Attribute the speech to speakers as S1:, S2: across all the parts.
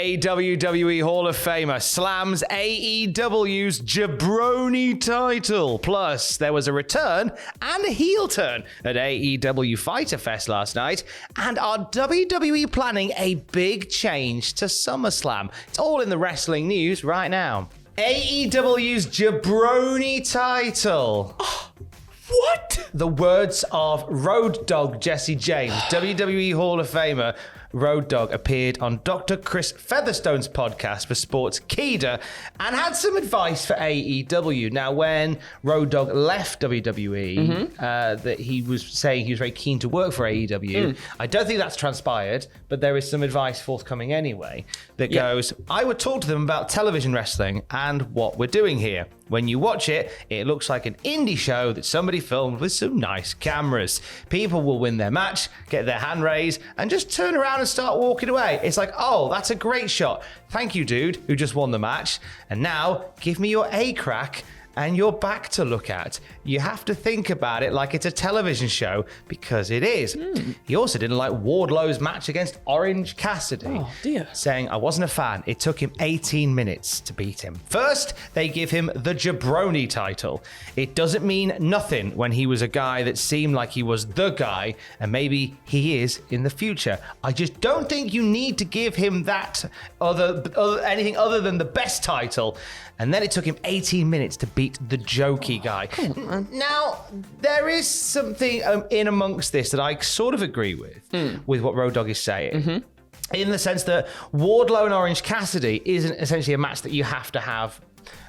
S1: A WWE Hall of Famer slams AEW's Jabroni title. Plus, there was a return and a heel turn at AEW Fyter Fest last night. And are WWE planning a big change to SummerSlam? It's all in the wrestling news right now. AEW's Jabroni title.
S2: What?
S1: The words of Road Dogg Jesse James, WWE Hall of Famer. Road Dogg appeared on Dr. Chris Featherstone's podcast for Sports Keeda and had some advice for AEW. Now, when Road Dogg left WWE, that he was saying he was very keen to work for AEW. I don't think that's transpired, but there is some advice forthcoming anyway that goes, I would talk to them about television wrestling and what we're doing here. When you watch it, it looks like an indie show that somebody filmed with some nice cameras. People will win their match, get their hand raised, and just turn around and start walking away. It's like, oh, that's a great shot. Thank you, dude, who just won the match. And now, give me your A-crack and your back to look at. You have to think about it like it's a television show, because it is. He also didn't like Wardlow's match against Orange Cassidy.
S2: Oh, dear.
S1: Saying, I wasn't a fan. It took him 18 minutes to beat him. First, they give him the Jabroni title. It doesn't mean nothing when he was a guy that seemed like he was the guy, and maybe he is in the future. I just don't think you need to give him that anything other than the best title. And then it took him 18 minutes to beat the jokey guy. Now, there is something in amongst this that I sort of agree with what Road Dogg is saying. In the sense that Wardlow and Orange Cassidy isn't essentially a match that you have to have.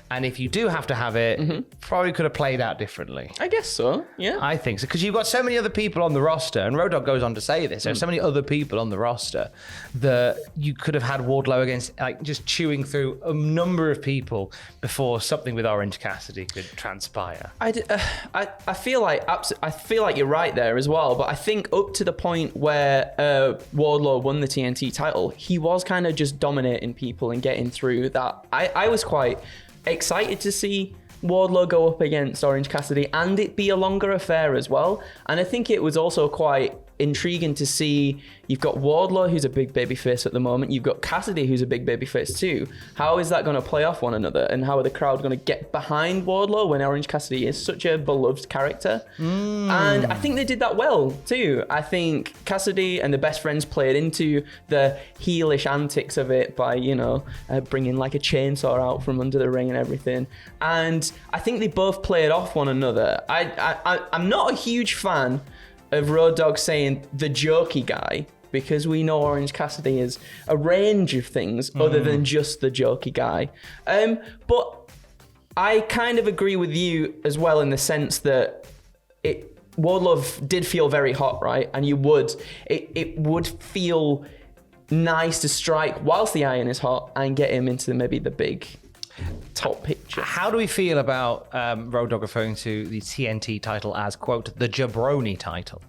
S1: And if you do have to have it, probably could have played out differently.
S2: I guess so, yeah.
S1: I think so, because you've got so many other people on the roster, and Road Dogg goes on to say this, there's so many other people on the roster that you could have had Wardlow against, like, just chewing through a number of people before something with Orange Cassidy could transpire.
S2: I feel like you're right there as well, but I think up to the point where Wardlow won the TNT title, he was kind of just dominating people and getting through that. I was quite excited to see Wardlow go up against Orange Cassidy and it be a longer affair as well. And I think it was also quite intriguing to see, you've got Wardlow, who's a big babyface at the moment, you've got Cassidy, who's a big babyface too. How is that going to play off one another, and how are the crowd going to get behind Wardlow when Orange Cassidy is such a beloved character? And I think they did that well too. I think Cassidy and the Best Friends played into the heelish antics of it by, bringing like a chainsaw out from under the ring and everything. And I think they both played off one another. I'm not a huge fan of Road Dogg saying the jokey guy, because we know Orange Cassidy is a range of things other than just the jokey guy. But I kind of agree with you as well in the sense that Wardlow did feel very hot, right? And it would feel nice to strike whilst the iron is hot and get him into maybe the big top picture.
S1: How do we feel about Road Dogg referring to the TNT title as, quote, the Jabroni title?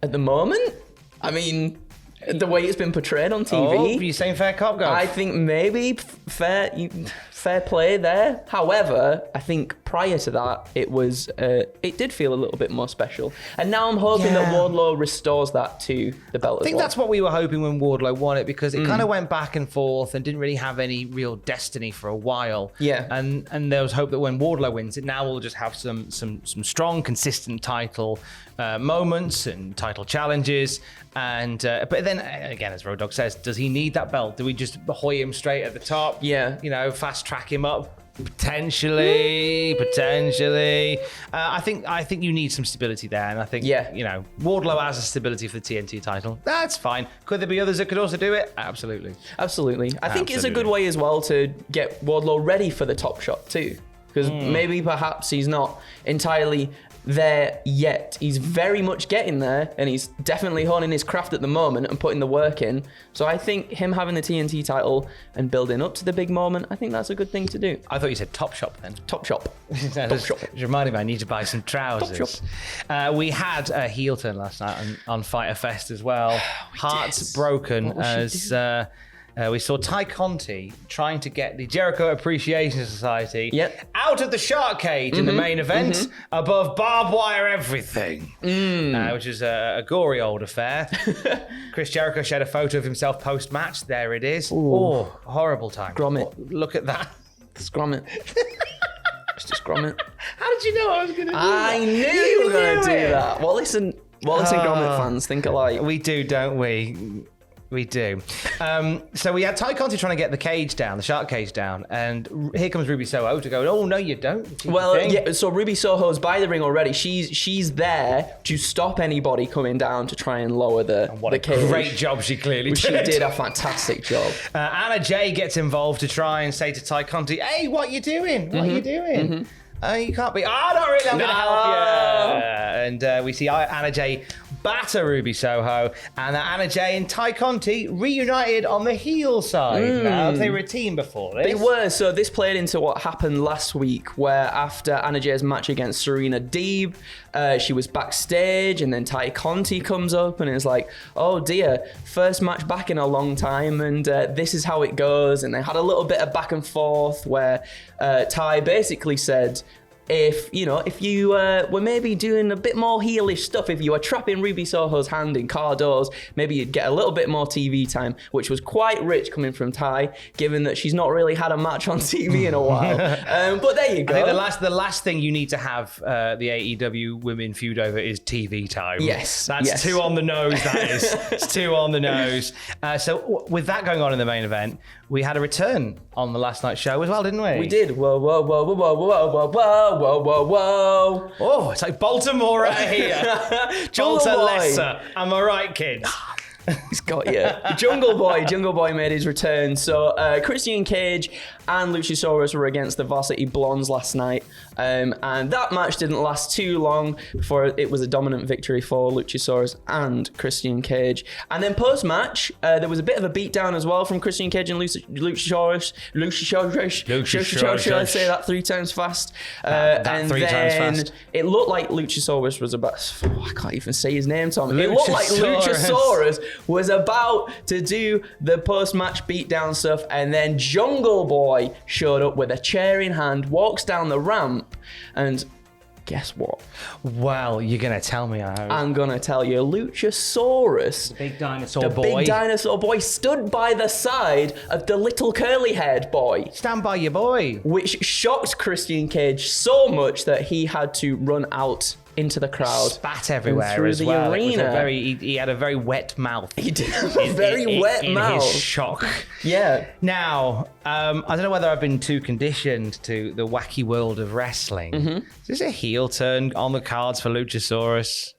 S2: At the moment, I mean, the way it's been portrayed on TV.
S1: Oh, you saying fair cop, go?
S2: I think maybe fair play there. However, I think prior to that, it did feel a little bit more special. And now I'm hoping that Wardlow restores that to the belt.
S1: I think that's what we were hoping when Wardlow won it, because it kind of went back and forth and didn't really have any real destiny for a while.
S2: Yeah.
S1: And there was hope that when Wardlow wins it, now we'll just have some strong, consistent title moments and title challenges. And but then again, as Road Dogg says, does he need that belt? Do we just hoy him straight at the top?
S2: Yeah.
S1: Fast track him up? Potentially. I think you need some stability there, and I think Wardlow has a stability for the TNT title. That's fine. Could there be others that could also do it? Absolutely.
S2: I think it's a good way as well to get Wardlow ready for the top shot too, because maybe perhaps he's not entirely there yet. He's very much getting there, and he's definitely honing his craft at the moment and putting the work in. So I think him having the TNT title and building up to the big moment, I think that's a good thing to do.
S1: I thought you said Top Shop then.
S2: Top Shop.
S1: Top Shop. It reminded me I need to buy some trousers. We had a heel turn last night on Fyter Fest as well. Hearts broken as we saw Ty Conti trying to get the Jericho Appreciation Society out of the shark cage in the main event above barbed wire everything, which is a gory old affair. Chris Jericho shared a photo of himself post-match. There it is. Ooh. Oh, horrible time.
S2: Grommet.
S1: Look at that.
S2: Grommet. Just Grommet.
S1: How did you know I was going to do that?
S2: I knew you were going to do that. Well, listen, Grommet fans think alike.
S1: We do, don't we? We do. So we had Ty Conti trying to get the cage down, the shark cage down, and here comes Ruby Soho to go, oh, no, you don't.
S2: Well, yeah, so Ruby Soho's by the ring already. She's there to stop anybody coming down to try and lower the cage.
S1: Great job she clearly did.
S2: She did a fantastic job.
S1: Anna Jay gets involved to try and say to Ty Conti, hey, what you doing? What are you doing? You can't be, not really, I'm going to help you. And we see Anna Jay batter Ruby Soho, and Anna Jay and Ty Conti reunited on the heel side. Now, they were a team before this.
S2: They were, so this played into what happened last week, where after Anna Jay's match against Serena Deeb, she was backstage, and then Ty Conti comes up and is like, oh dear, first match back in a long time, and this is how it goes. And they had a little bit of back and forth where Ty basically said, if you were maybe doing a bit more heelish stuff, if you were trapping Ruby Soho's hand in car doors, maybe you'd get a little bit more TV time, which was quite rich coming from Ty, given that she's not really had a match on TV in a while. But there you go.
S1: I think the last thing you need to have the AEW women feud over is TV time.
S2: Yes.
S1: That's too on the nose, that is. It's too on the nose. So with that going on in the main event, we had a return on the last night's show as well, didn't we?
S2: We did. Whoa, whoa, whoa, whoa, whoa, whoa, whoa, whoa. Whoa, whoa, whoa.
S1: Oh, it's like Baltimore out here. Baltimore lesser. Am I right, kids?
S2: He's got you. Jungle Boy made his return. So Christian Cage and Luchasaurus were against the Varsity Blondes last night. And that match didn't last too long before it was a dominant victory for Luchasaurus and Christian Cage. And then post-match, there was a bit of a beatdown as well from Christian Cage and Luchasaurus. Luchasaurus. I say that 3 times fast.
S1: And three times fast.
S2: It looked like Luchasaurus was about... I can't even say his name, Tom. It looked like Luchasaurus was about to do the post-match beatdown stuff, and then Jungle Boy showed up with a chair in hand, walks down the ramp, and guess what?
S1: Well, you're going to tell me, I hope.
S2: I'm going to tell you. Luchasaurus,
S1: the big dinosaur boy,
S2: stood by the side of the little curly-haired boy.
S1: Stand by your boy.
S2: Which shocked Christian Cage so much that he had to run out into the crowd.
S1: Spat everywhere as well. Arena. He had a very wet mouth.
S2: He did have a very wet mouth.
S1: In his shock.
S2: Yeah.
S1: Now, I don't know whether I've been too conditioned to the wacky world of wrestling. Is this a heel turn on the cards for Luchasaurus?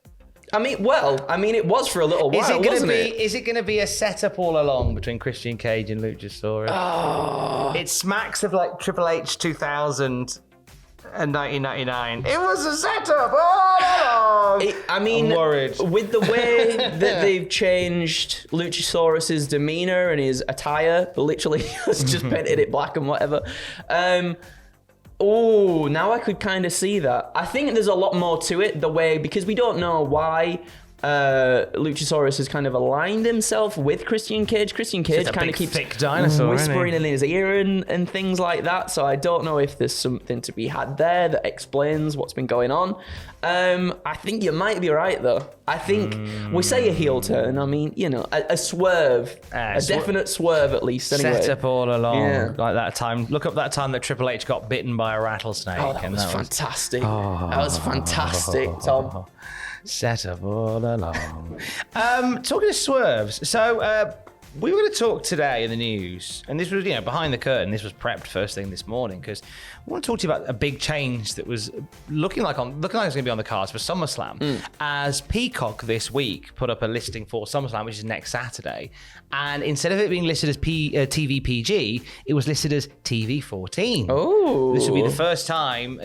S2: I mean, it was for a little while, wasn't it?
S1: Is it going to be a setup all along between Christian Cage and Luchasaurus?
S2: Oh.
S1: It smacks of like Triple H 2000 and 1999. It was a setup all along. I'm worried.
S2: With the way that they've changed Luchasaurus's demeanor and his attire, literally just painted it black and whatever. Now I could kind of see that. I think there's a lot more to it, because we don't know why Luchasaurus has kind of aligned himself with Christian Cage. Christian Cage kind of keeps
S1: thick dinosaur,
S2: whispering in his ear and things like that. So I don't know if there's something to be had there that explains what's been going on. I think you might be right, though. I think we say a heel turn. I mean, a swerve, a definite swerve at least. Anyway.
S1: Set up all along, like that time. Look up that time that Triple H got bitten by a rattlesnake.
S2: Oh, that was fantastic. That was fantastic, Tom.
S1: Set up all along. Talking of swerves, so we were going to talk today in the news, and this was, behind the curtain. This was prepped first thing this morning because I want to talk to you about a big change that was looking like it's going to be on the cards for SummerSlam. As Peacock this week put up a listing for SummerSlam, which is next Saturday, and instead of it being listed as TV PG, it was listed as TV 14.
S2: Oh,
S1: this would be the first time,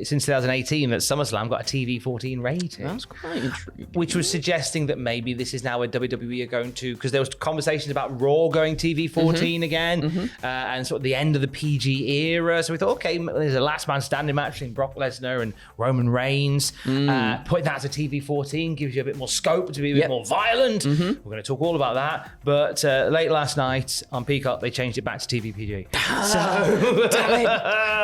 S1: since 2018 that SummerSlam got a TV 14 rating.
S2: That's quite intriguing.
S1: Which was suggesting that maybe this is now where WWE are going to, because there was conversation conversations about Raw going TV-14 again, and sort of the end of the PG era. So we thought, okay, there's a last man standing match between Brock Lesnar and Roman Reigns. Putting that to TV-14 gives you a bit more scope to be a bit more violent. We're going to talk all about that. But late last night on Peacock, they changed it back to TV-PG.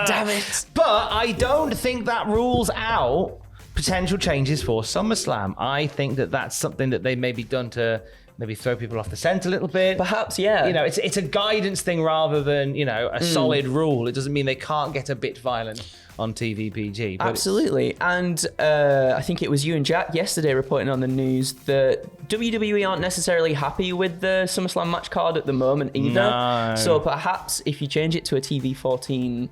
S2: Damn it.
S1: But I don't think that rules out potential changes for SummerSlam. I think that that's something that they may be done to maybe throw people off the scent a little bit.
S2: Perhaps, yeah.
S1: You know, it's a guidance thing rather than, you know, a solid rule. It doesn't mean they can't get a bit violent on TV PG.
S2: Absolutely. And I think it was you and Jack yesterday reporting on the news that WWE aren't necessarily happy with the SummerSlam match card at the moment either.
S1: No.
S2: So perhaps if you change it to a TV-14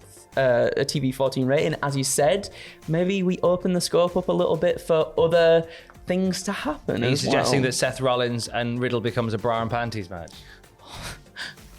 S2: rating, as you said, maybe we open the scope up a little bit for other things to happen.
S1: Are you suggesting that Seth Rollins and Riddle becomes a bra and panties match?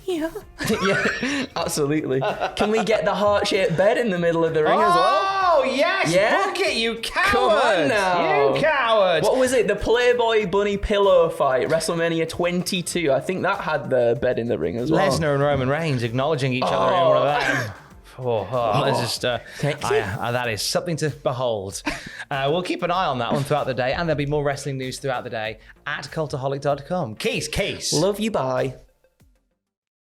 S2: Yeah. Yeah, absolutely. Can we get the heart-shaped bed in the middle of the ring as well?
S1: Oh, yes!
S2: Yeah?
S1: Book it, you coward!
S2: Come on now.
S1: You coward!
S2: What was it? The Playboy Bunny pillow fight, WrestleMania 22. I think that had the bed in the ring as well.
S1: Lesnar and Roman Reigns acknowledging each other in one of them. It's just that is something to behold. We'll keep an eye on that one throughout the day, and there'll be more wrestling news throughout the day at cultaholic.com. Keys.
S2: Love you, bye.